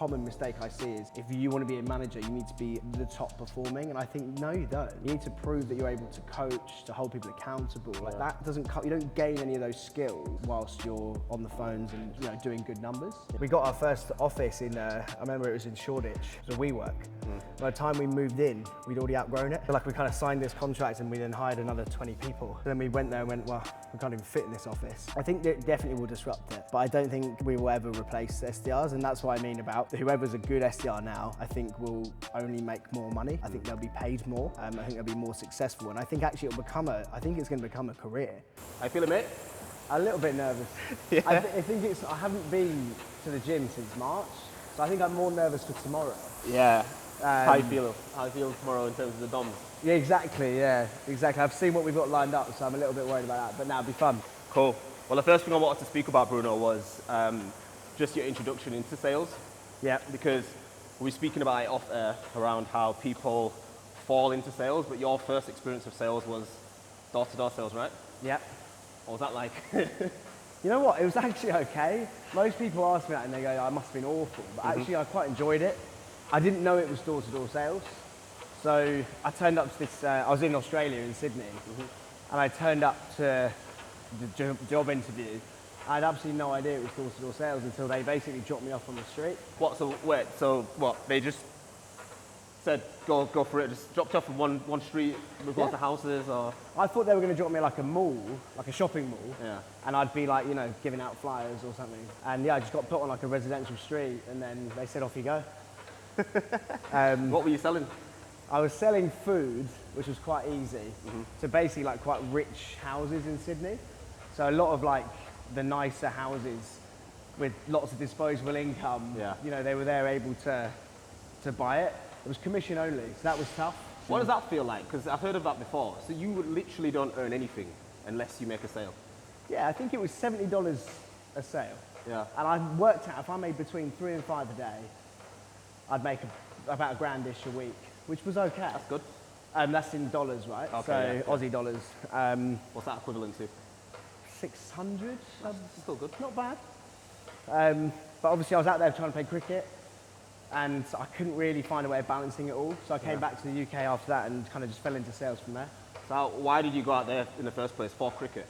common mistake I see is if you want to be a manager, you need to be the top performing. And I think, no, you don't. You need to prove that you're able to coach, to hold people accountable. Like that doesn't you don't gain any of those skills whilst you're on the phones and doing good numbers. We got our first office in, I remember it was in Shoreditch. It was a WeWork. By the time we moved in, we'd already outgrown it. So like we kind of signed this contract and we then hired another 20 people. Then we went there and went, well, we can't even fit in this office. I think it definitely will disrupt it, but I don't think we will ever replace SDRs, and that's what I mean about whoever's a good SDR now, I think will only make more money. I think they'll be paid more. I think they'll be more successful, and I think actually I think it's going to become a career. How you feeling, mate? A little bit nervous. Yeah. I think I haven't been to the gym since March, so I think I'm more nervous for tomorrow. Yeah. How you feel? How you feel tomorrow in terms of the DOMs? Yeah, exactly. I've seen what we've got lined up, so I'm a little bit worried about that, but now it'll be fun. Cool. Well, the first thing I wanted to speak about, Bruno, was just your introduction into sales. Yeah. Because we were speaking about it off air around how people fall into sales, but your first experience of sales was door-to-door sales, right? Yeah. What was that like? You know what? It was actually okay. Most people ask me that and they go, oh, it must have been awful, but actually I quite enjoyed it. I didn't know it was door-to-door sales. So I turned up to this, I was in Australia, in Sydney, and I turned up to the job interview. I had absolutely no idea it was door-to-door sales until they basically dropped me off on the street. What, so wait, so what, they just said, go for it, just dropped off from one street with lots of houses, or? I thought they were going to drop me like a mall, like a shopping mall, Yeah. and I'd be like, giving out flyers or something. And yeah, I just got put on like a residential street, and then they said, off you go. What were you selling? I was selling food, which was quite easy, to basically like quite rich houses in Sydney. So a lot of like the nicer houses with lots of disposable income, they were there able to buy it. It was commission only, so that was tough. What does that feel like? Because I've heard of that before. So you literally don't earn anything unless you make a sale. Yeah, I think it was $70 a sale. Yeah. And I worked out if I made between 3 and 5 a day, I'd make about a grand-ish a week, which was okay. That's good. That's in dollars, right? Okay, so Aussie dollars. What's that equivalent to? 600. That's still good. Not bad. But obviously I was out there trying to play cricket, and I couldn't really find a way of balancing it all. So I came back to the UK after that and kind of just fell into sales from there. So why did you go out there in the first place? For cricket?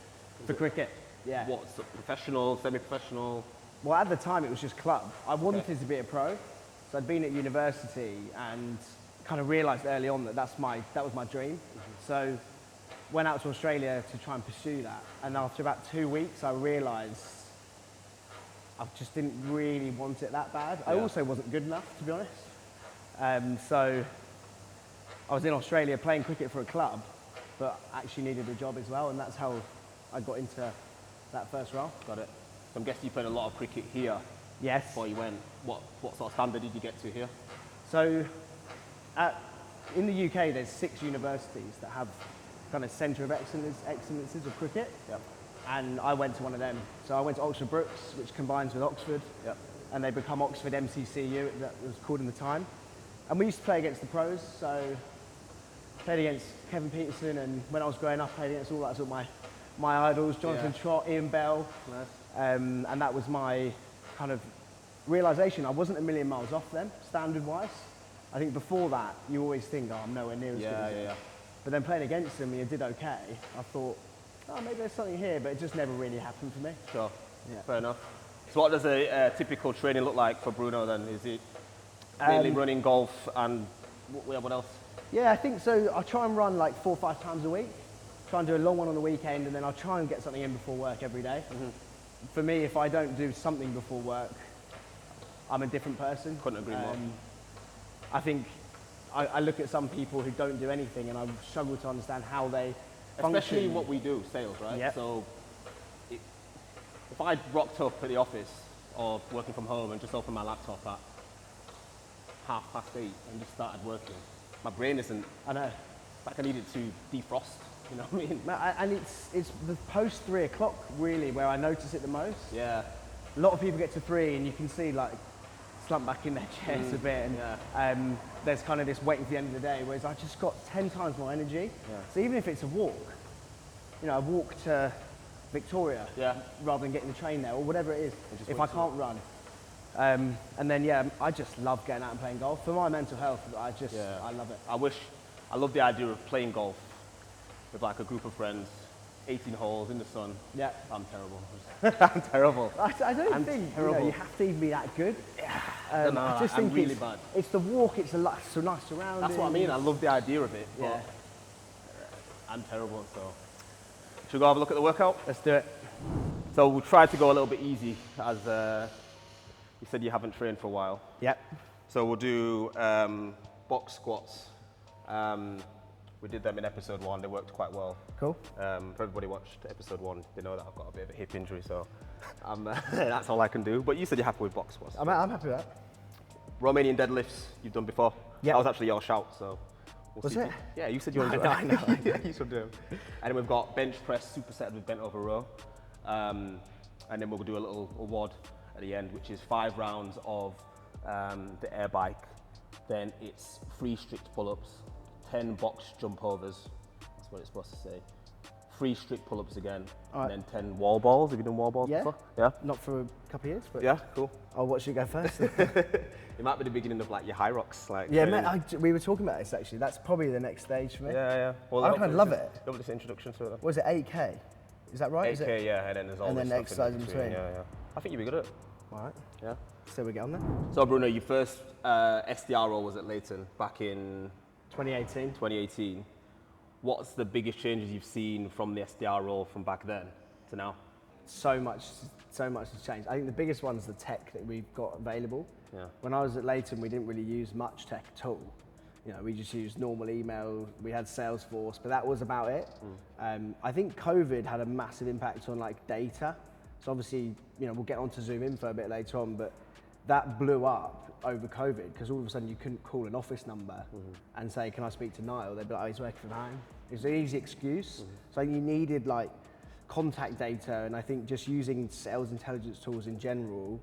For cricket, yeah. What, so professional, semi-professional? Well, at the time it was just club. I wanted to be a pro. So I'd been at university and kind of realised early on that that was my dream. So went out to Australia to try and pursue that. And after about 2 weeks, I realised I just didn't really want it that bad. I also wasn't good enough, to be honest. So I was in Australia playing cricket for a club, but actually needed a job as well, and that's how I got into that first role. Got it. So I'm guessing you played a lot of cricket here. Yes. Before you went. What sort of standard did you get to here? So in the UK, there's 6 universities that have kind of centre of excellences of cricket. Yep. And I went to one of them. So I went to Oxford Brookes, which combines with Oxford. Yep. And they become Oxford MCCU, that was called in the time. And we used to play against the pros. So played against Kevin Peterson, and when I was growing up, played against all that sort of my idols, Jonathan Trott, Ian Bell. Nice. And that was my kind of realisation. I wasn't a million miles off them, standard-wise. I think before that, you always think, oh, I'm nowhere near as good as them. But then playing against them, you did okay. I thought, oh, maybe there's something here, but it just never really happened for me. Sure. Yeah. Fair enough. So what does a typical training look like for Bruno then? Is it mainly running, golf, and what else? Yeah, I think so. I try and run like 4 or 5 times a week. Try and do a long one on the weekend, and then I'll try and get something in before work every day. For me, if I don't do something before work, I'm a different person. Couldn't agree more. I think I look at some people who don't do anything, and I struggle to understand how they function. Especially what we do, sales, right? Yep. So if I rocked up at the office or working from home and just opened my laptop at 8:30 and just started working, my brain isn't. I know. Like I need it to defrost. You know what I mean? And it's the post 3 o'clock really where I notice it the most. Yeah. A lot of people get to 3 and you can see like slump back in their chairs a bit, and there's kind of this waiting for the end of the day, whereas I just got 10 times more energy. Yeah. So even if it's a walk, I walk to Victoria rather than getting the train there or whatever it is. If I can't run, And then, yeah, I just love getting out and playing golf. For my mental health, I love it. I love the idea of playing golf with like a group of friends, 18 holes in the sun. Yeah. I'm terrible. I'm terrible. I don't think you have to even be that good. Yeah. I just think really bad. It's the walk, it's the so nice surroundings. That's what I mean. I love the idea of it. Yeah. I'm terrible, so. Should we go have a look at the workout? Let's do it. So we'll try to go a little bit easy, as you said you haven't trained for a while. Yep. So we'll do box squats. We did them in episode 1, they worked quite well. Cool. If everybody watched episode 1, they know that I've got a bit of a hip injury, so that's all I can do. But you said you're happy with box squats. I'm happy with that. Romanian deadlifts, you've done before. Yeah. That was actually your shout, so. Was it? Yeah, you said you wanted to do it. I know. Yeah, you should do it. And then we've got bench press superset with bent over row. And then we'll do a little WOD at the end, which is 5 rounds of the air bike. Then it's 3 strict pull-ups, 10 box jump overs. That's what it's supposed to say. 3 strict pull-ups again, and then 10 wall balls. Have you done wall balls before? Yeah. Not for a couple of years, but Yeah, cool. I'll watch you go first. It might be the beginning of like your high rocks, like. Yeah, mate, we were talking about this actually. That's probably the next stage for me. Yeah. Well, I kind of love it. Love this introduction to it. What is it, 8K? Is that right? 8K, yeah, and then there's all And this then stuff exercise in between. Yeah. I think you'd be good at it. All right. Yeah. So we get on there. So Bruno, your first SDR role was at Leighton back in 2018. 2018. What's the biggest changes you've seen from the SDR role from back then to now? So much has changed. I think the biggest one's the tech that we've got available. Yeah. When I was at Leighton, we didn't really use much tech at all. You know, we just used normal email. We had Salesforce, but that was about it. I think COVID had a massive impact on like data. So obviously, you know, we'll get onto ZoomInfo a bit later on, but that blew up over COVID because all of a sudden you couldn't call an office number and say, "Can I speak to Niall?" They'd be like, "Oh, he's working from home." It was an easy excuse. So you needed like contact data, and I think just using sales intelligence tools in general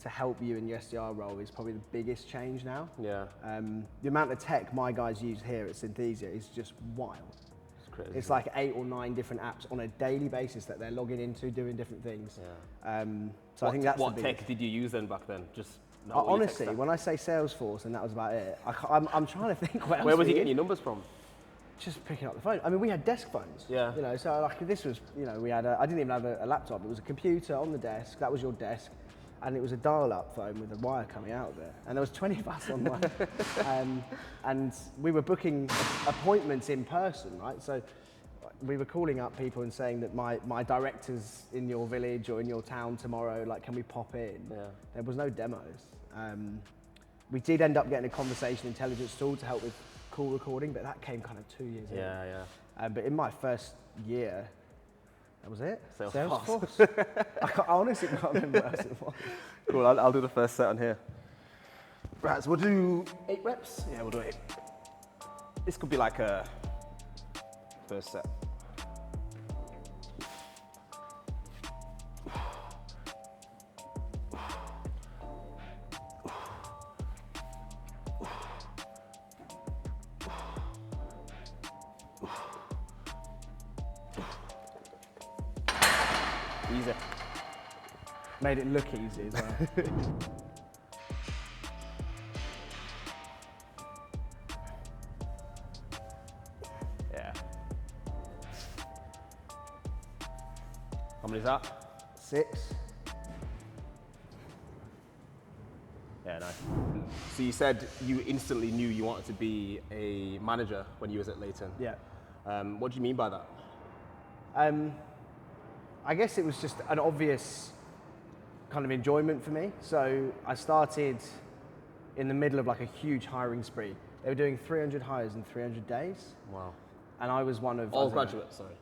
to help you in your SDR role is probably the biggest change now. Yeah. The amount of tech my guys use here at Synthesia is just wild. It's crazy. It's like 8 or 9 different apps on a daily basis that they're logging into, doing different things. Yeah. So I think that's what the tech did you use then back then? Just honestly, when I say Salesforce and that was about it, I'm trying to think where was you getting your numbers from? Just picking up the phone. I mean, we had desk phones. Yeah. You know, so like this was, you know, we had I didn't even have a laptop. It was a computer on the desk. That was your desk. And it was a dial-up phone with a wire coming out of it. And there was 20 of us on one. And we were booking appointments in person, right? So we were calling up people and saying that my director's in your village or in your town tomorrow, like, can we pop in? Yeah. There was no demos. We did end up getting a conversation intelligence tool to help with call recording, but that came kind of 2 years in. Yeah. But in my first year, that was it? Salesforce. I honestly can't remember what else it was. Cool, I'll do the first set on here. Right, so we'll do 8 reps. Yeah, we'll do 8. This could be like a first set. Easy. Made it look easy as well. Yeah. How many is that? 6. Yeah, nice. So you said you instantly knew you wanted to be a manager when you was at Leighton. Yeah. What do you mean by that? I guess it was just an obvious kind of enjoyment for me. So I started in the middle of like a huge hiring spree. They were doing 300 hires in 300 days. Wow. And I was one of... All graduates, sorry.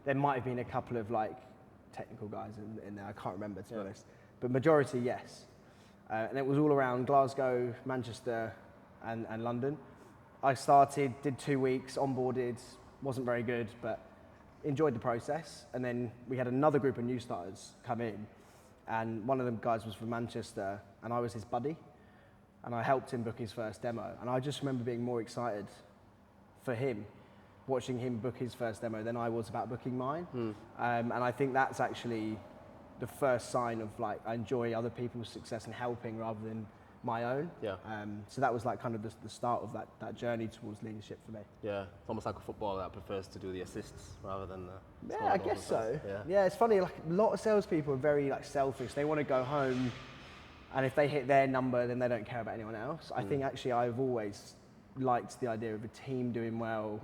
There might have been a couple of like technical guys in there, I can't remember to be honest. But majority, yes. And it was all around Glasgow, Manchester and London. I started, did 2 weeks, onboarded, wasn't very good, but enjoyed the process. And then we had another group of new starters come in, and one of them guys was from Manchester, and I was his buddy, and I helped him book his first demo. And I just remember being more excited for him, watching him book his first demo than I was about booking mine. And I think that's actually the first sign of like I enjoy other people's success and helping rather than my own. Yeah. So that was like kind of the start of that journey towards leadership for me. Yeah, it's almost like a footballer that prefers to do the assists rather than the Yeah, I guess so. Yeah, it's funny. Like a lot of salespeople are very like selfish. They want to go home, and if they hit their number, then they don't care about anyone else. I think actually I've always liked the idea of a team doing well,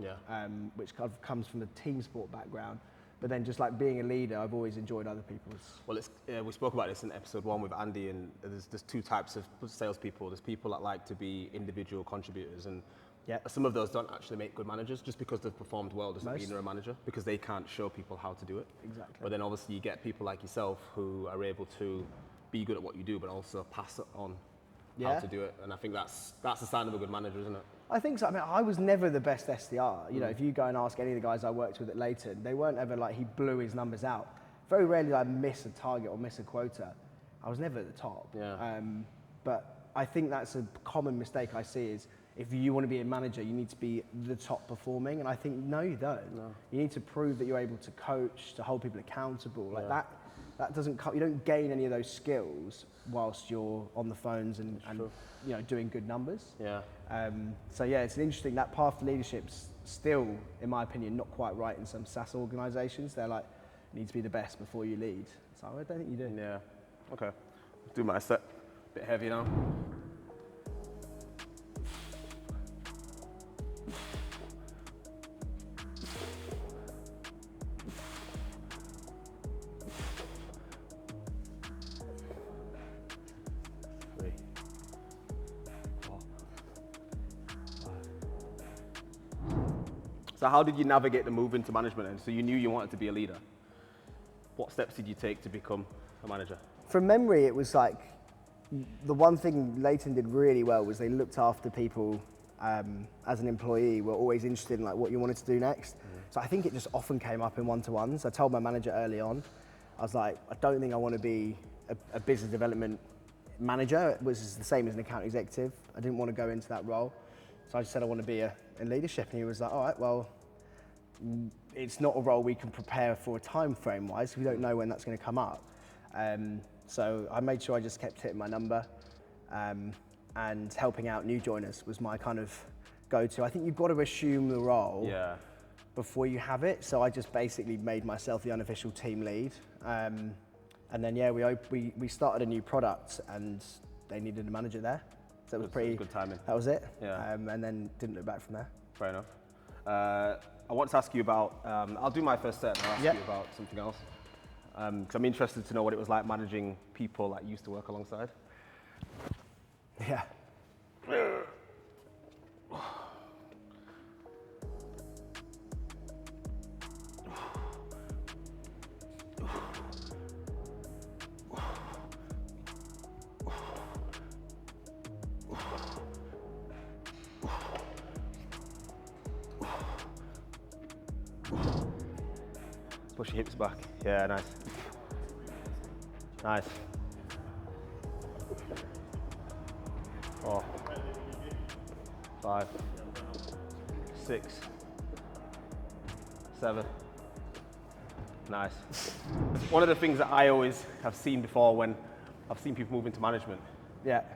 which kind of comes from the team sport background. But then just like being a leader, I've always enjoyed other people's. Well, we spoke about this in episode 1 with Andy, and there's two types of salespeople. There's people that like to be individual contributors, and some of those don't actually make good managers. Just because they've performed well doesn't mean they're a manager, because they can't show people how to do it. Exactly. But then obviously you get people like yourself who are able to be good at what you do, but also pass it on how to do it. And I think that's a sign of a good manager, isn't it? I think so. I mean, I was never the best SDR. You know, if you go and ask any of the guys I worked with at Leighton, they weren't ever like he blew his numbers out. Very rarely did I miss a target or miss a quota. I was never at the top. Yeah. But I think that's a common mistake I see is if you want to be a manager, you need to be the top performing. And I think, no, you don't. No. You need to prove that you're able to coach, to hold people accountable. Like that doesn't come, you don't gain any of those skills whilst you're on the phones and you know, doing good numbers. Yeah. So yeah, it's an interesting, that path to leadership's still, in my opinion, not quite right in some SaaS organizations. They're like, you need to be the best before you lead. So I don't think you do. Yeah. Okay. Do my set. Bit heavy now. So how did you navigate the move into management? And so you knew you wanted to be a leader. What steps did you take to become a manager? From memory, it was like, the one thing Leighton did really well was they looked after people as an employee, were always interested in like what you wanted to do next. So I think it just often came up in one-to-ones. I told my manager early on, I was like, I don't think I want to be a business development manager, which is the same as an account executive. I didn't want to go into that role. So I just said I want to be in leadership, and he was like, all right, well, it's not a role we can prepare for time frame wise, we don't know when that's going to come up. So I made sure I just kept hitting my number, and helping out new joiners was my kind of go-to. I think you've got to assume the role before you have it. So I just basically made myself the unofficial team lead. And then we started a new product, and they needed a manager there. So it was pretty good timing. That was it. Yeah. And then didn't look back from there. Fair enough. I want to ask you about, I'll do my first set and I'll ask you about something else. Because I'm interested to know what it was like managing people that you used to work alongside. Yeah. Push your hips back. Yeah, nice. Nice. 4, 5, 6, 7. Nice. One of the things that I always have seen before when I've seen people move into management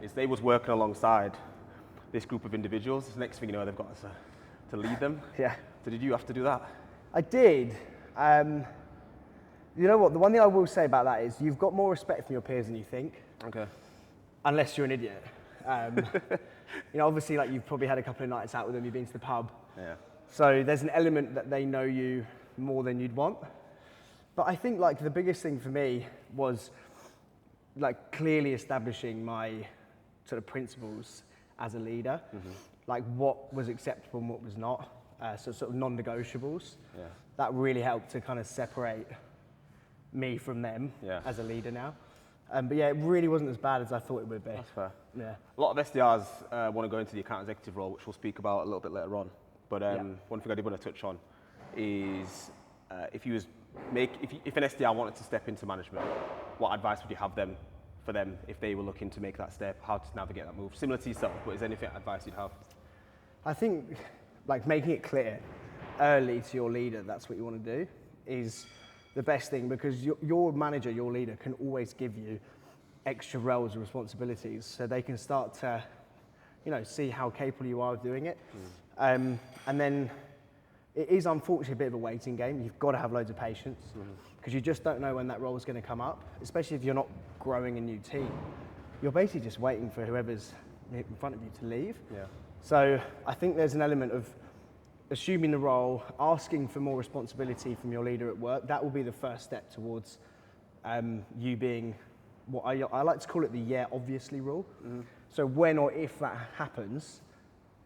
is they was working alongside this group of individuals. The next thing you know, they've got to lead them. Yeah. So did you have to do that? I did. You know what, the one thing I will say about that is you've got more respect from your peers than you think. Okay. Unless you're an idiot. You know, obviously, like you've probably had a couple of nights out with them, you've been to the pub. Yeah. So there's an element that they know you more than you'd want. But I think like the biggest thing for me was like clearly establishing my sort of principles as a leader. Like what was acceptable and what was not. So sort of non-negotiables. Yeah. That really helped to kind of separate me from them as a leader now. But yeah, it really wasn't as bad as I thought it would be. That's fair. Yeah. A lot of SDRs want to go into the account executive role, which we'll speak about a little bit later on. But one thing I did want to touch on is if an SDR wanted to step into management, what advice would you have for them if they were looking to make that step, how to navigate that move? Similar to yourself, but is there anything advice you'd have? I think like making it clear early to your leader that's what you want to do is the best thing, because your manager, your leader, can always give you extra roles and responsibilities, so they can start to, see how capable you are of doing it. And then it is unfortunately a bit of a waiting game. You've got to have loads of patience, because you just don't know when that role is going to come up, especially if you're not growing a new team. You're basically just waiting for whoever's in front of you to leave. Yeah. So I think there's an element of assuming the role, asking for more responsibility from your leader at work. That will be the first step towards you being what I like to call it the yeah, obviously rule. So when or if that happens,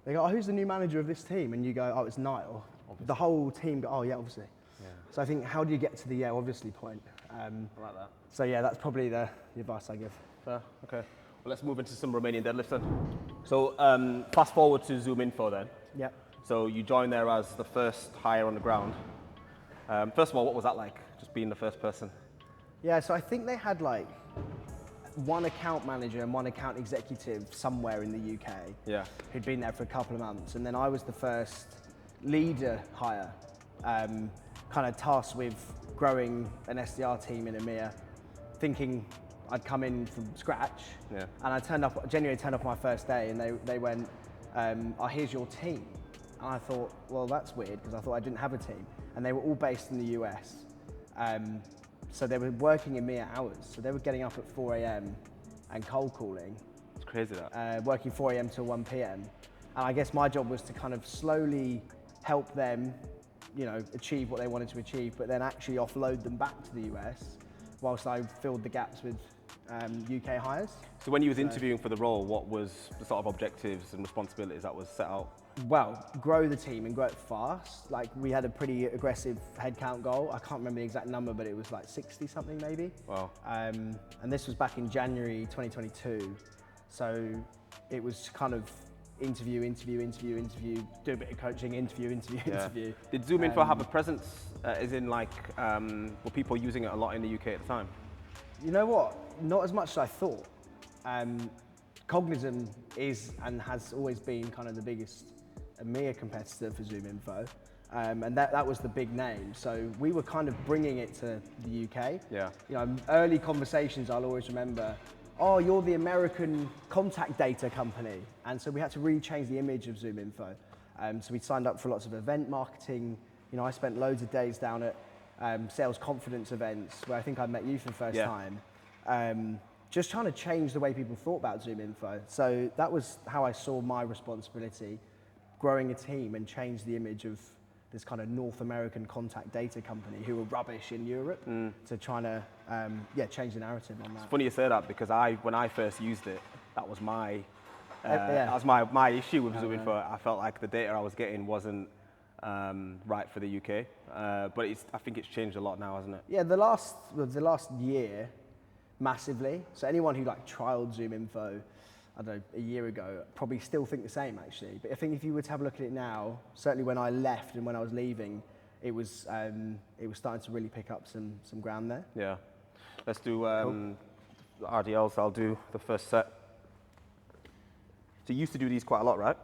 they go, oh, who's the new manager of this team? And you go, oh, it's Niall. Obviously. The whole team go, oh, yeah, obviously. Yeah. So I think, how do you get to the yeah, obviously point? I like that. So yeah, that's probably the advice I give. Fair, okay. Well, let's move into some Romanian deadlifts then. So fast forward to ZoomInfo then. Yeah. So you joined there as the first hire on the ground. First of all, what was that like, just being the first person? Yeah, so I think they had like one account manager and one account executive somewhere in the UK. Yeah. Who'd been there for a couple of months, and then I was the first leader hire, kind of tasked with growing an SDR team in EMEA, thinking I'd come in from scratch. Yeah. And I genuinely turned up on my first day, and they went, oh, here's your team. And I thought, well, that's weird, because I thought I didn't have a team. And they were all based in the US. So they were working in EMEA hours. So they were getting up at 4 a.m. and cold calling. It's crazy that. Working 4 a.m. till 1 p.m. And I guess my job was to kind of slowly help them, achieve what they wanted to achieve, but then actually offload them back to the US whilst I filled the gaps with UK hires. So when you was interviewing for the role, what was the sort of objectives and responsibilities that was set out? Well, grow the team and grow it fast. Like, we had a pretty aggressive headcount goal. I can't remember the exact number, but it was like 60 something maybe. Wow. And this was back in January 2022. So it was kind of interview, do a bit of coaching, interview. Did ZoomInfo have a presence, as in like, were people using it a lot in the UK at the time? You know what? Not as much as I thought. Cognizant is and has always been kind of the biggest EMEA competitor for ZoomInfo, and that was the big name. So we were kind of bringing it to the UK. Yeah. Early conversations I'll always remember, oh, you're the American contact data company. And so we had to really change the image of ZoomInfo. So we signed up for lots of event marketing. I spent loads of days down at sales confidence events where I think I met you for the first time. Just trying to change the way people thought about ZoomInfo. So that was how I saw my responsibility, growing a team and change the image of this kind of North American contact data company who were rubbish in Europe to trying to change the narrative on that. It's funny you say that, because when I first used it, that was my my issue with ZoomInfo. I felt like the data I was getting wasn't right for the UK, but I think it's changed a lot now, hasn't it? Yeah, the last year, massively. So anyone who trialed ZoomInfo, I don't know, a year ago, probably still think the same actually. But I think if you were to have a look at it now, certainly when I left and when I was leaving, it was starting to really pick up some ground there. Yeah. Let's do the RDLs. I'll do the first set. So you used to do these quite a lot, right?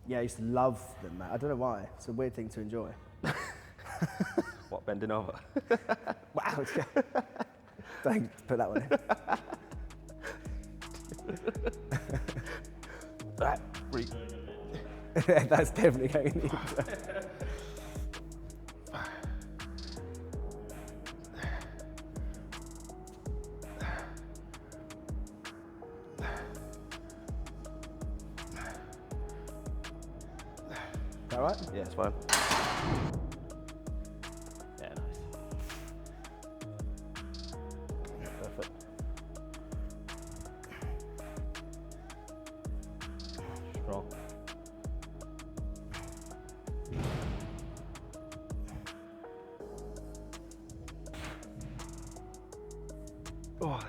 Yeah, I used to love them, mate. I don't know why. It's a weird thing to enjoy. What, bending over? Wow. Don't put that one in. Right, breathe. That's definitely going in. Is that right? Yeah, it's fine. Yeah, nice. Perfect. Strong. Oh,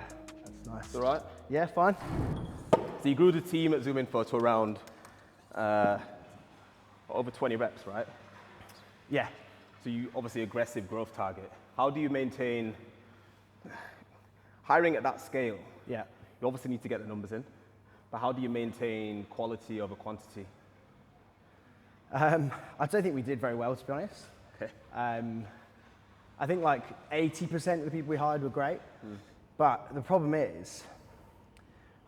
that's nice. All right? Yeah, fine. So you grew the team at ZoomInfo to around over 20 reps, right? Yeah. So you obviously aggressive growth target. How do you maintain hiring at that scale? Yeah. You obviously need to get the numbers in, but how do you maintain quality over quantity? I don't think we did very well, to be honest. Okay. I I think like 80% of the people we hired were great, but the problem is,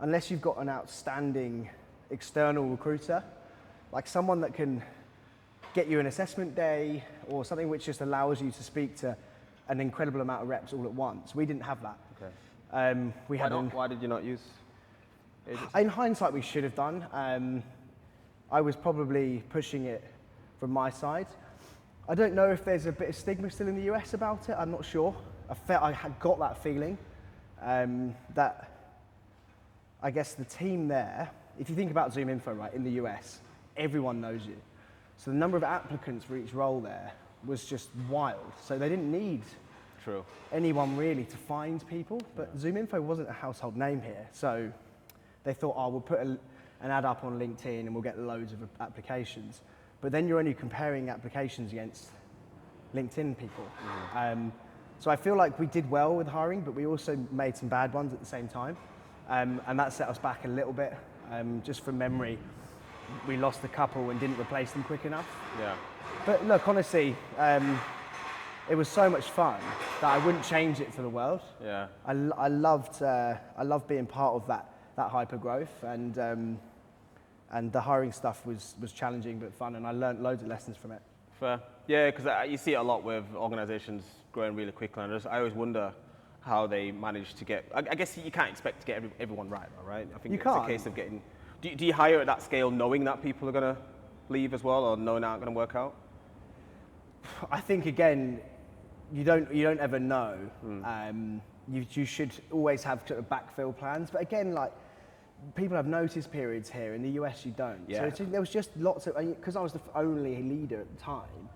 unless you've got an outstanding external recruiter, like someone that can get you an assessment day or something which just allows you to speak to an incredible amount of reps all at once. We didn't have that. Okay. Why did you not use agency? In hindsight, we should have done. I was probably pushing it from my side. I don't know if there's a bit of stigma still in the US about it. I'm not sure. I had got that feeling that I guess the team there, if you think about ZoomInfo, right, in the US, everyone knows you. So the number of applicants for each role there was just wild. So they didn't need anyone really to find people, but ZoomInfo wasn't a household name here. So they thought, oh, we'll put an ad up on LinkedIn and we'll get loads of applications. But then you're only comparing applications against LinkedIn people. So I feel like we did well with hiring, but we also made some bad ones at the same time. And that set us back a little bit. Just from memory, we lost a couple and didn't replace them quick enough. Yeah. But look, honestly, it was so much fun that I wouldn't change it for the world. Yeah. I loved being part of that hyper growth, and the hiring stuff was challenging but fun, and I learned loads of lessons from it. Fair. Yeah, because you see it a lot with organizations growing really quickly, and I always wonder how they manage to get. I guess you can't expect to get everyone right, right? I think it's a case of getting. Do you hire at that scale knowing that people are going to leave as well, or knowing aren't going to work out? I think again, you don't ever know. You should always have sort of backfill plans, but again, like people have notice periods here. In the US, you don't. Yeah. So there was just lots of, because I was the only leader at the time.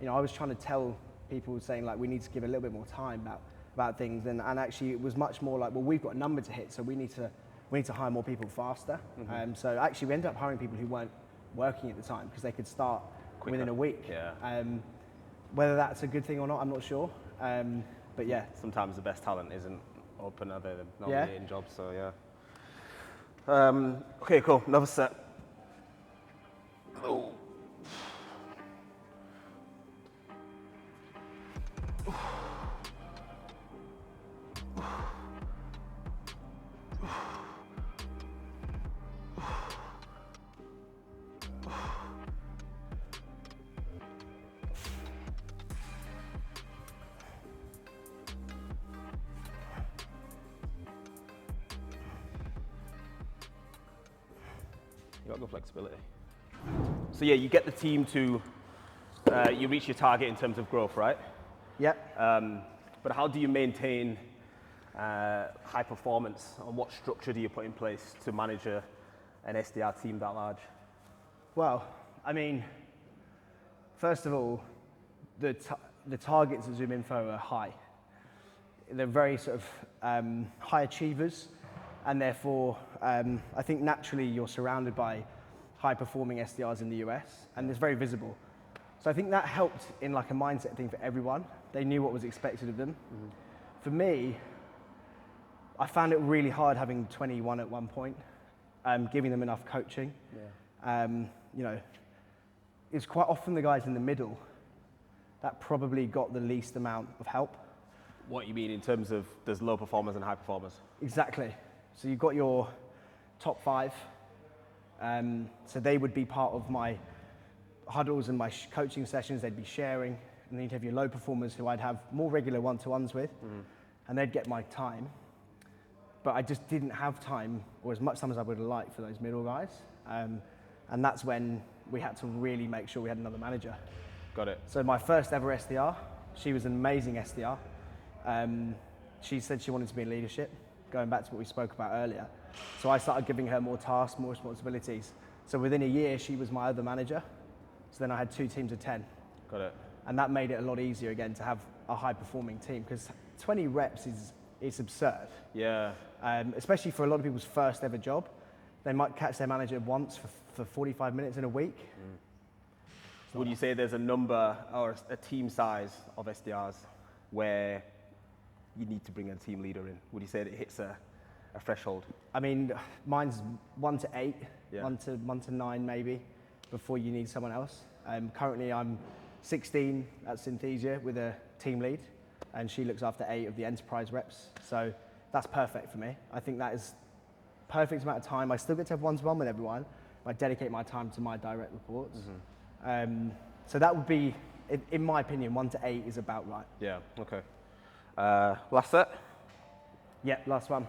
I was trying to tell people, saying like we need to give a little bit more time about things, and actually it was much more like, well, we've got a number to hit, so we need to hire more people faster. So actually we ended up hiring people who weren't working at the time because they could start quicker, within a week. Yeah. Whether that's a good thing or not, I'm not sure. But yeah. Sometimes the best talent isn't open, are they? They're not really in jobs, so yeah. Okay, cool. Another set. Oh. You got good flexibility. So yeah, you get the team to, you reach your target in terms of growth, right? Yep. But how do you maintain high performance, and what structure do you put in place to manage an SDR team that large? Well, I mean, first of all, the targets at ZoomInfo are high. They're very sort of high achievers, and therefore, I think naturally you're surrounded by high-performing SDRs in the US, and it's very visible. So I think that helped in like a mindset thing for everyone. They knew what was expected of them. For me, I found it really hard having 21 at one point, giving them enough coaching. It's quite often the guys in the middle that probably got the least amount of help. What you mean in terms of there's low performers and high performers? Exactly. So you've got your top 5. So they would be part of my huddles and my coaching sessions. They'd be sharing. And then you'd have your low performers who I'd have more regular one-to-ones with. And they'd get my time. But I just didn't have time, or as much time as I would have liked, for those middle guys. And that's when we had to really make sure we had another manager. Got it. So my first ever SDR, she was an amazing SDR. She said she wanted to be in leadership, going back to what we spoke about earlier. So I started giving her more tasks, more responsibilities. So within a year, she was my other manager. So then I had 2 teams of 10. Got it. And that made it a lot easier again to have a high-performing team, because 20 reps is absurd. Yeah. Especially for a lot of people's first ever job. They might catch their manager once for 45 minutes in a week. Would you say there's a number or a team size of SDRs where you need to bring a team leader in? Would you say that it hits a threshold? I mean, mine's 1 to 8, Yeah. 1 to 9 maybe, before you need someone else. Currently I'm 16 at Synthesia with a team lead. and she looks after 8 of the enterprise reps. So that's perfect for me. I think that is perfect amount of time. I still get to have one-to-one with everyone. I dedicate my time to my direct reports. So that would be, in my opinion, 1 to 8 is about right. Yeah, okay. Last set? Yeah, last one.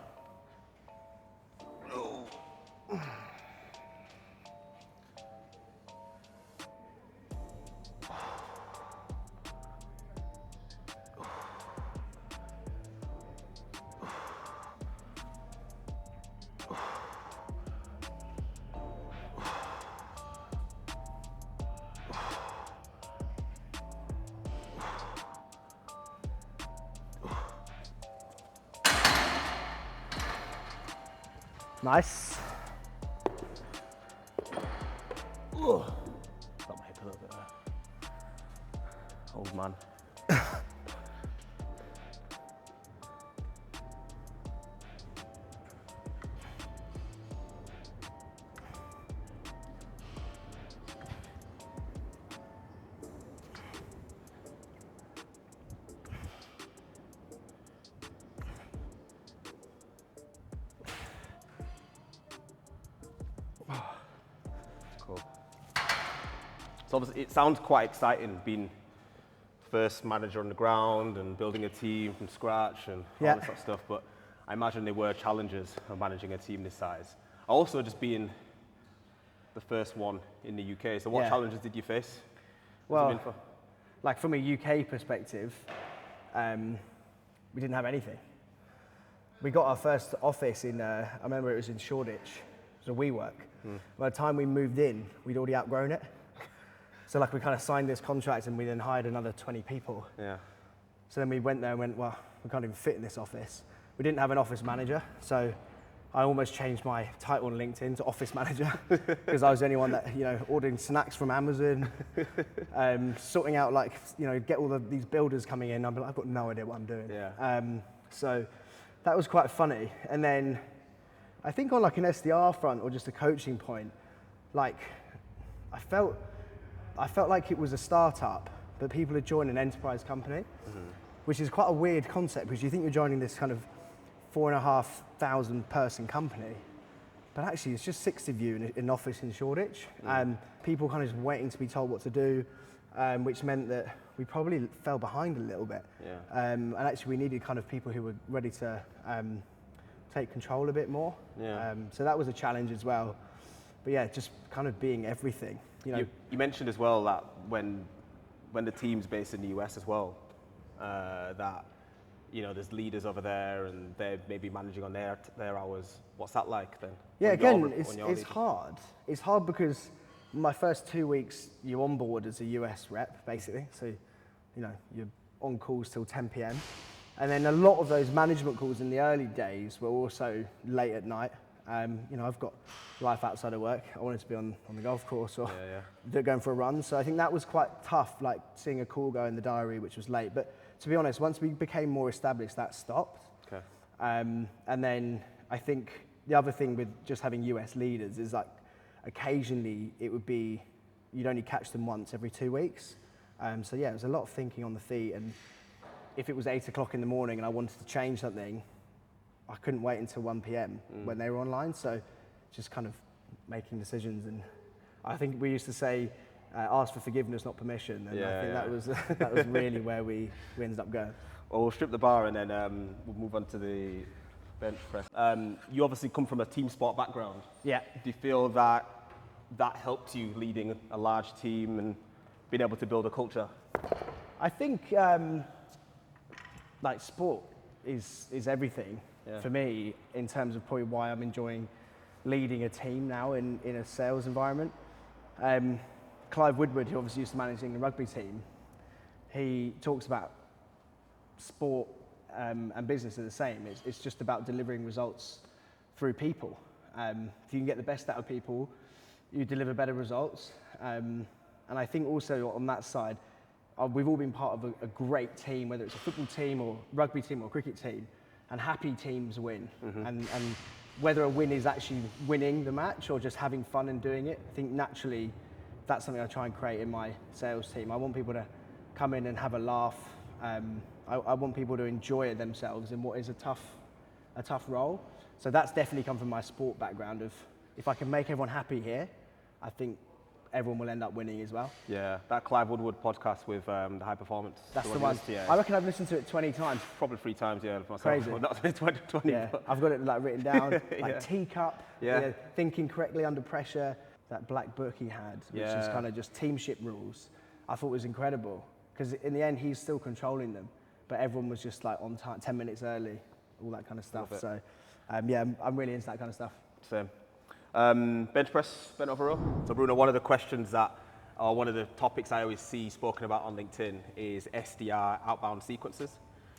Nice. Got my hip a little bit there. Old man. Cool. So obviously it sounds quite exciting being first manager on the ground and building a team from scratch and all this sort of stuff, but I imagine there were challenges of managing a team this size. Also just being the first one in the UK. So what challenges did you face? Well, like from a UK perspective, we didn't have anything. We got our first office in, I remember it was in Shoreditch, it was a WeWork. By the time we moved in, we'd already outgrown it. So like we kind of signed this contract and we then hired another 20 people. Yeah. So then we went there and went, well, we can't even fit in this office. We didn't have an office manager, so I almost changed my title on LinkedIn to office manager because I was the only one that, ordering snacks from Amazon, sorting out get all these builders coming in. I'm like, I've got no idea what I'm doing. Yeah. So that was quite funny. And then I think on like an SDR front or just a coaching point, like I felt like it was a startup, but people had joined an enterprise company, which is quite a weird concept because you think you're joining this kind of 4,500 person company, but actually it's just 6 of you in an office in Shoreditch. People kind of just waiting to be told what to do, which meant that we probably fell behind a little bit. Yeah. And actually we needed kind of people who were ready to take control a bit more. Yeah. So that was a challenge as well. But yeah, just kind of being everything. You mentioned as well that when the team's based in the US as well, that there's leaders over there and they're maybe managing on their hours. What's that like then? Yeah, again, it's hard. It's hard because my first 2 weeks you onboard as a US rep basically. So, you're on calls till 10 p.m. And then a lot of those management calls in the early days were also late at night. I've got life outside of work. I wanted to be on the golf course or going for a run. So I think that was quite tough, like seeing a call go in the diary, which was late. But to be honest, once we became more established, that stopped. Okay. And then I think the other thing with just having US leaders is like occasionally it would be, you'd only catch them once every 2 weeks. So yeah, it was a lot of thinking on the feet. And if it was 8 o'clock in the morning and I wanted to change something, I couldn't wait until 1 p.m. when they were online. So just kind of making decisions. And I think we used to say, ask for forgiveness, not permission. And I think that was really where we ended up going. Well, we'll strip the bar and then we'll move on to the bench press. You obviously come from a team sport background. Yeah. Do you feel that helped you leading a large team and being able to build a culture? I think sport is everything for me in terms of probably why I'm enjoying leading a team now in a sales environment. Clive Woodward, who obviously used to managing the rugby team, he talks about sport and business are the same. It's just about delivering results through people. If you can get the best out of people, you deliver better results. And I think also on that side, we've all been part of a great team, whether it's a football team or rugby team or cricket team, and happy teams win. And whether a win is actually winning the match or just having fun and doing it, I think naturally that's something I try and create in my sales team. I want people to come in and have a laugh. I I want people to enjoy themselves in what is a tough role. So that's definitely come from my sport background of, if I can make everyone happy here, I think everyone will end up winning as well. Yeah, that Clive Woodward podcast with the high performance. That's the one. I reckon I've listened to it 20 times. Probably 3 times, yeah. Myself. Crazy. Well, not 20. Yeah, I've got it like written down, like Yeah. teacup, Yeah. thinking correctly under pressure. That black book he had, which is kind of just teamship rules, I thought was incredible. Because in the end, he's still controlling them, but everyone was just like on time, 10 minutes early, all that kind of stuff. So, yeah, I'm really into that kind of stuff. Same. Bench press, bent over row. So Bruno, one of the questions that, or one of the topics I always see spoken about on LinkedIn is SDR outbound sequences.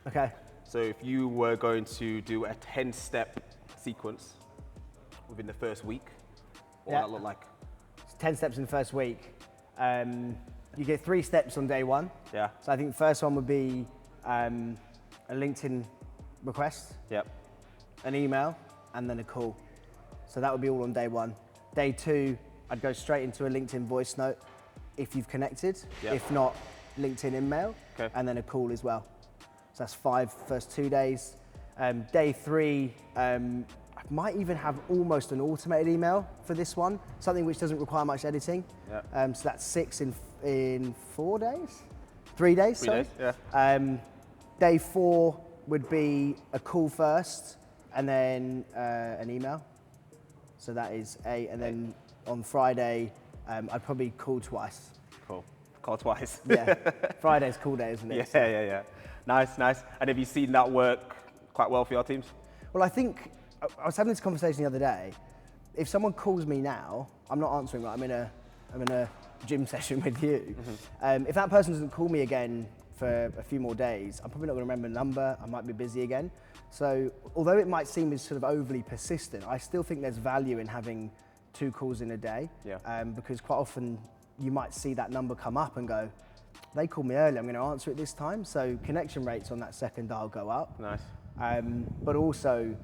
Okay. So if you were going to do a 10-step sequence within the first week, what would that look like? 10 steps in the first week. You get 3 steps on day 1. Yeah. So I think the first one would be a LinkedIn request, an email, and then a call. So that would be all on day 1. Day 2, I'd go straight into a LinkedIn voice note if you've connected. If not, LinkedIn email, and then a call as well. So that's 5 first 2 days. Day 3, I might even have almost an automated email for this one, something which doesn't require much editing. So that's 6 in 4 days? 3 days, 3 sorry. days, yeah. Day 4 would be a call first, and then an email. So that is 8, and then on Friday, I'd probably call twice. Cool. Call twice. Yeah, Friday's call day, isn't it? Yeah. Nice. And have you seen that work quite well for your teams? Well, I think, I was having this conversation the other day. If someone calls me now, I'm not answering, right? I'm in a gym session with you. If that person doesn't call me again for a few more days, I'm probably not going to remember the number. I might be busy again. So although it might seem as sort of overly persistent, I still think there's value in having 2 calls in a day. Because quite often you might see that number come up and go, they called me early, I'm going to answer it this time. So connection rates on that second dial go up. Nice. But also,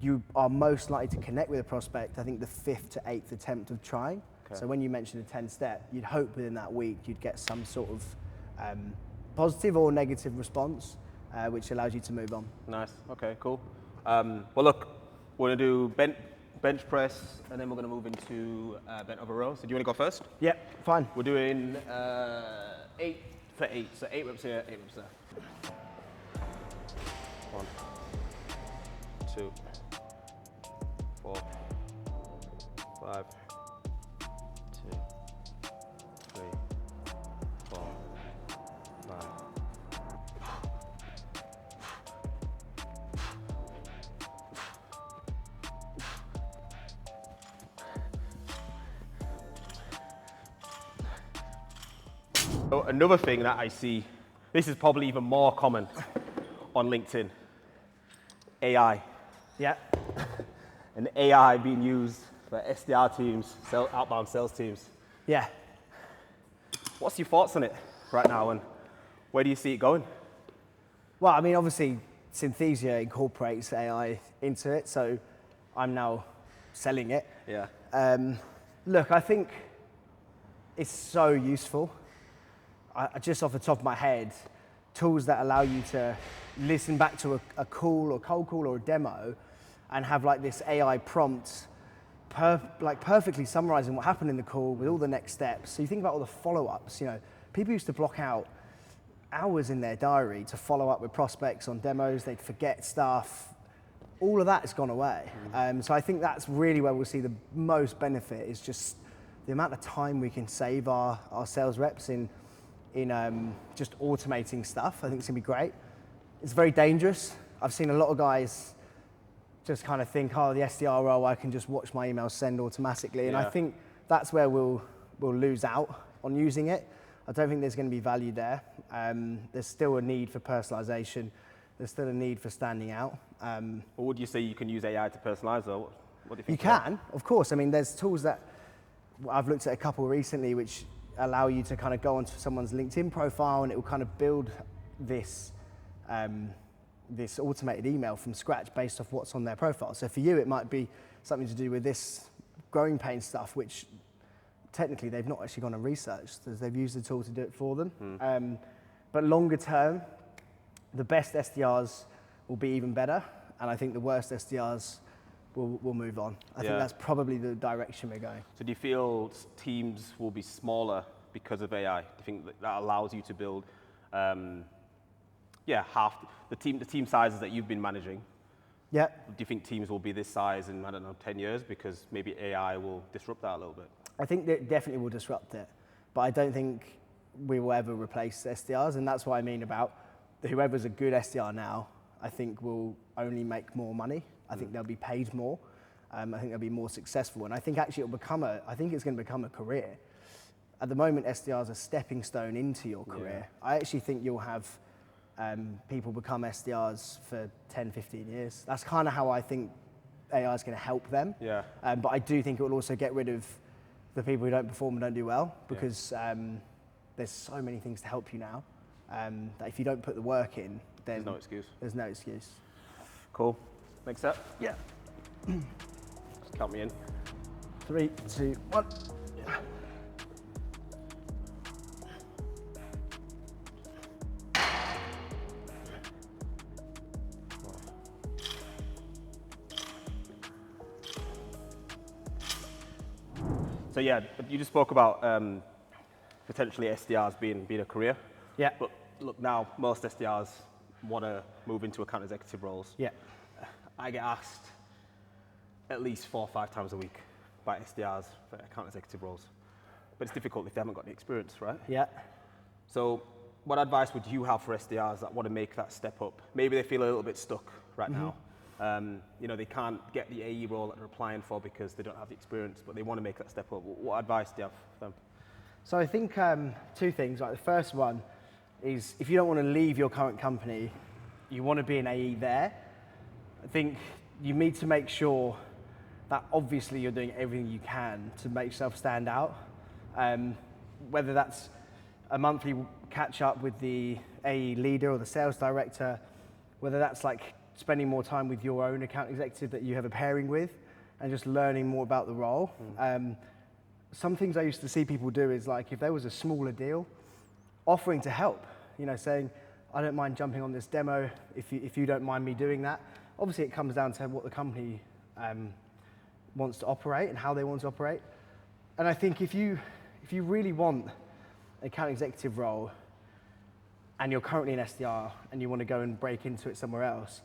you are most likely to connect with a prospect, I think, the 5th to 8th attempt of trying. So when you mentioned a 10-step, you'd hope within that week you'd get some sort of positive or negative response, which allows you to move on. Nice. Okay, cool. Well, look, we're going to do bench press, and then we're going to move into bent over row. So do you want to go first? Yeah, fine. We're doing 8 for 8. So 8 reps here, 8 reps there. 1, 2, 4, 5, 2, 3, 4, 5. So another thing that I see, this is probably even more common on LinkedIn, AI. Yeah. And AI being used for SDR teams, outbound sales teams. Yeah. What's your thoughts on it right now, and where do you see it going? Well, I mean, obviously, Synthesia incorporates AI into it, so I'm now selling it. Yeah. Look, I think it's so useful. Just off the top of my head, tools that allow you to listen back to a call or cold call or a demo and have like this AI prompt perfectly summarizing what happened in the call with all the next steps. So you think about all the follow-ups, people used to block out hours in their diary to follow up with prospects on demos, they'd forget stuff. All of that has gone away. So I think that's really where we'll see the most benefit, is just the amount of time we can save our sales reps in just automating stuff. I think it's gonna be great. It's very dangerous. I've seen a lot of guys just kind of think, oh, the SDR role, I can just watch my emails send automatically. And I think that's where we'll lose out on using it. I don't think there's going to be value there. There's still a need for personalization. There's still a need for standing out. Or would you say you can use AI to personalize, though? What do you think? You can, of course. I mean, there's tools that I've looked at a couple recently which allow you to kind of go onto someone's LinkedIn profile and it will kind of build this this automated email from scratch based off what's on their profile. So for you, it might be something to do with this growing pain stuff, which technically they've not actually gone and researched, as they've used the tool to do it for them. But longer term, the best SDRs will be even better, and I think the worst SDRs will move on. I think that's probably the direction we're going. So do you feel teams will be smaller because of AI? Do you think that allows you to build, half the team sizes that you've been managing? Yeah. Do you think teams will be this size in, I don't know, 10 years because maybe AI will disrupt that a little bit? I think that definitely will disrupt it, but I don't think we will ever replace SDRs, and that's what I mean about whoever's a good SDR now, I think will only make more money. I think they'll be paid more. I think they'll be more successful, and I think actually I think it's going to become a career. At the moment, SDRs are a stepping stone into your career. I actually think you'll have people become SDRs for 10, 15 years. That's kind of how I think AI is going to help them. Yeah. But I do think it will also get rid of the people who don't perform and don't do well, because there's so many things to help you now that if you don't put the work in, then there's no excuse. There's no excuse. Cool. Next step? Yeah. Just count me in. 3, 2, 1. So yeah, you just spoke about potentially SDRs being a career. Yeah. But look, now most SDRs want to move into account executive roles. Yeah. I get asked at least 4 or 5 times a week by SDRs for account executive roles. But it's difficult if they haven't got the experience, right? Yeah. So what advice would you have for SDRs that want to make that step up? Maybe they feel a little bit stuck right now. They can't get the AE role that they're applying for because they don't have the experience, but they want to make that step up. What advice do you have for them? So I think 2 things. Like the first one is, if you don't want to leave your current company, you want to be an AE there. I think you need to make sure that obviously you're doing everything you can to make yourself stand out. Whether that's a monthly catch up with the AE leader or the sales director, whether that's like spending more time with your own account executive that you have a pairing with and just learning more about the role. Some things I used to see people do is, like, if there was a smaller deal, offering to help, saying, I don't mind jumping on this demo if you don't mind me doing that. Obviously it comes down to what the company wants to operate and how they want to operate. And I think if you really want an account executive role and you're currently an SDR and you want to go and break into it somewhere else,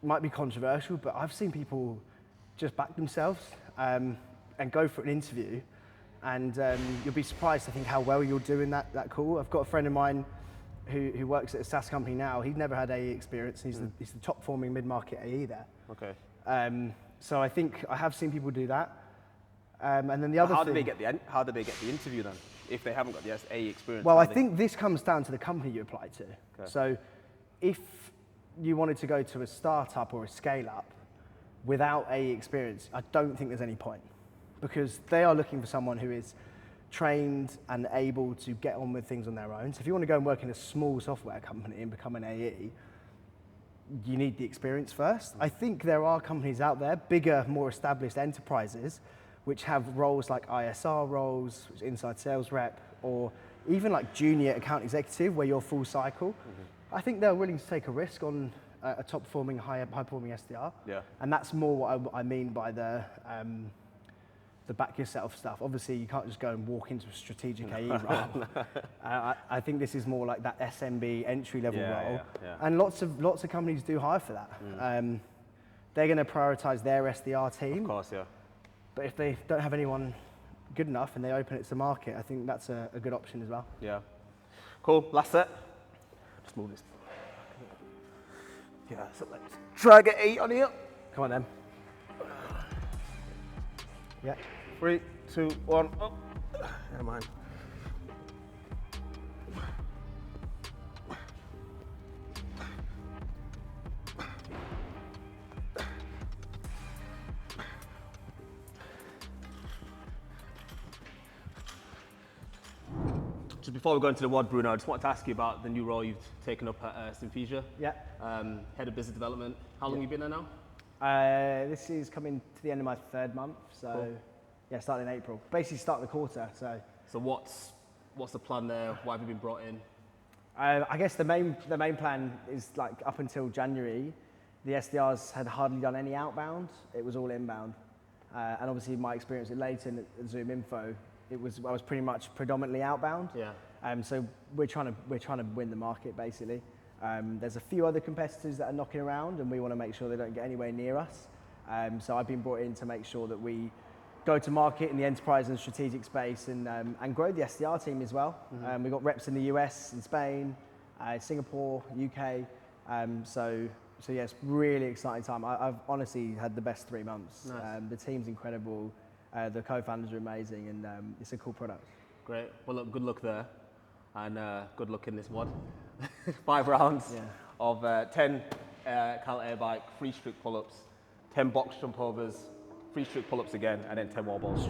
it might be controversial, but I've seen people just back themselves and go for an interview, and you'll be surprised, I think, how well you'll do in that call. I've got a friend of mine who works at a SaaS company now. He's never had AE experience. He's the top performing mid-market AE there. Okay. So I think I have seen people do that. And then the other how thing... How do they get the interview then, if they haven't got the AE experience? Well, I think this comes down to the company you apply to. Okay. So if you wanted to go to a startup or a scale-up without AE experience, I don't think there's any point, because they are looking for someone who is trained and able to get on with things on their own. So if you want to go and work in a small software company and become an AE, you need the experience first. I think there are companies out there, bigger, more established enterprises, which have roles like ISR roles, which is inside sales rep, or even like junior account executive where you're full cycle. I think they're willing to take a risk on a top performing, high performing SDR. Yeah. And that's more what I mean by the back yourself stuff. Obviously, you can't just go and walk into a strategic AE role. I think this is more like that SMB entry level role. Yeah. And lots of companies do hire for that. They're going to prioritize their SDR team. Of course, yeah. But if they don't have anyone good enough and they open it to the market, I think that's a good option as well. Yeah. Cool. Last set. Just move this. Yeah. So let's try to get 8 on here. Come on then. Yeah. 3, 2, 1. Oh. Never mind. Just before we go into the WOD, Bruno, I just wanted to ask you about the new role you've taken up at Synthesia. Yeah. Head of Business Development. How long have you been there now? This is coming to the end of my 3rd month, so cool. Yeah, starting in April. Basically start the quarter, so. So what's the plan there? Why have you been brought in? I guess the main plan is like up until January, the SDRs had hardly done any outbound. It was all inbound. And obviously my experience at Leighton at ZoomInfo, I was pretty much predominantly outbound. Yeah. So we're trying to win the market basically. There's a few other competitors that are knocking around, and we want to make sure they don't get anywhere near us. So I've been brought in to make sure that we go to market in the enterprise and strategic space, and grow the SDR team as well. We've got reps in the US, in Spain, Singapore, UK. So yeah, it's really exciting time. I've honestly had the best 3 months. Nice. The team's incredible. The co-founders are amazing, and it's a cool product. Great. Well, look, good luck there, and good luck in this WOD. 5 rounds of 10 cal air bike, 3 strict pull-ups, 10 box jump overs, 3 strict pull-ups again, and then 10 wall balls.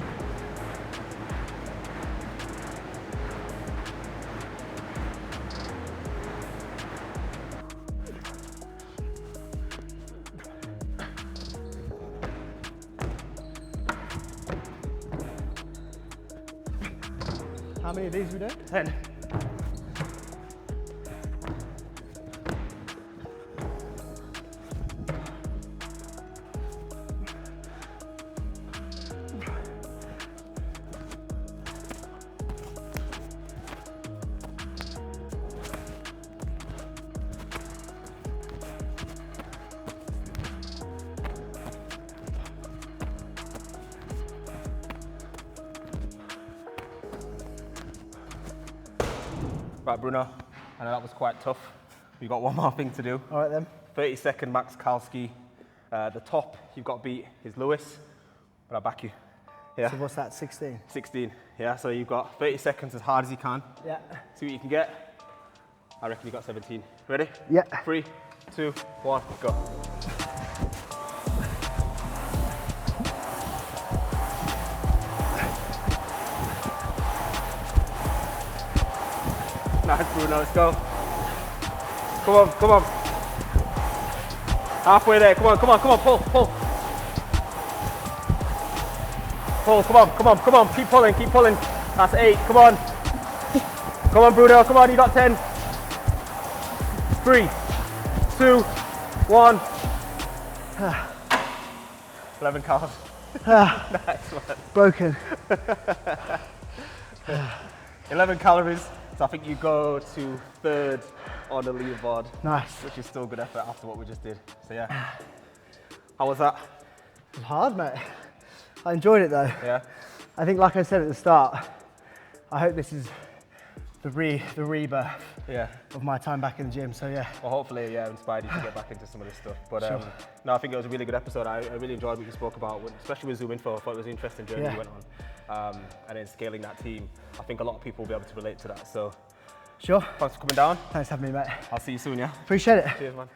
How many of these we do? 10. Right, Bruno, I know that was quite tough. We've got one more thing to do. All right then. 30-second max Kalski. The top you've got beat is Lewis, but I'll back you. Yeah. So what's that, 16? 16, yeah, so you've got 30 seconds as hard as you can. Yeah. See what you can get. I reckon you got 17. Ready? Yeah. 3, 2, 1, go. Nice, Bruno, let's go. Come on, come on. Halfway there, come on, come on, come on, pull, pull. Pull, come on, come on, come on, keep pulling, keep pulling. That's 8, come on. Come on, Bruno, come on, you got 10. 3, 2, 1. 11 calories. Nice one. Broken. 11 calories. So I think you go to 3rd on the leaderboard. Nice. Which is still good effort after what we just did. So yeah. How was that? It was hard, mate. I enjoyed it though. Yeah. I think, like I said at the start, I hope this is the rebirth of my time back in the gym. So yeah. Well, hopefully, yeah, inspired you to get back into some of this stuff. But Sure. no, I think it was a really good episode. I really enjoyed what you spoke about, especially with ZoomInfo. I thought it was an interesting journey you went on. And then scaling that team. I think a lot of people will be able to relate to that. So Sure. thanks for coming down. Thanks for having me, mate. I'll see you soon, yeah? Appreciate it. Cheers, man.